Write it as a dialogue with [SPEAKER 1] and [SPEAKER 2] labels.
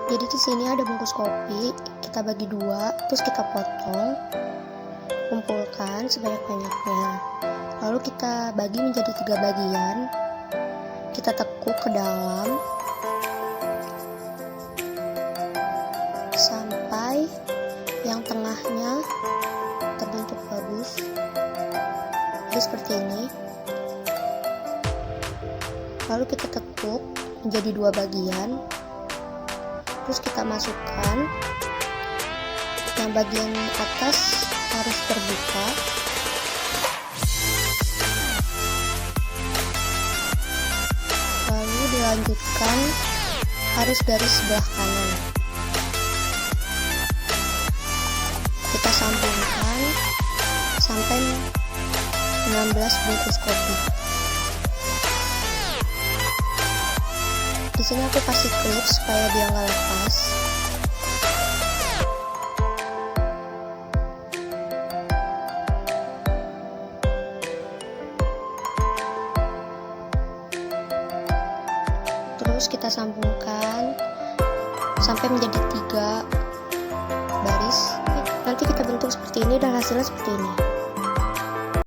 [SPEAKER 1] Jadi di sini ada bungkus kopi, kita bagi dua, terus kita potong, kumpulkan sebanyak-banyaknya. Lalu kita bagi menjadi 3 bagian, kita tekuk ke dalam sampai yang tengahnya terbentuk bagus. Jadi seperti ini. Lalu kita tekuk menjadi 2 bagian, terus kita masukkan. Yang bagian atas harus terbuka, lalu dilanjutkan harus dari sebelah kanan. Kita sambungkan sampai 16 bungkus kopi. Di sini aku kasih klip supaya dia nggak lepas. Terus kita sambungkan sampai menjadi 3 baris. Nanti kita bentuk seperti ini dan hasilnya seperti ini.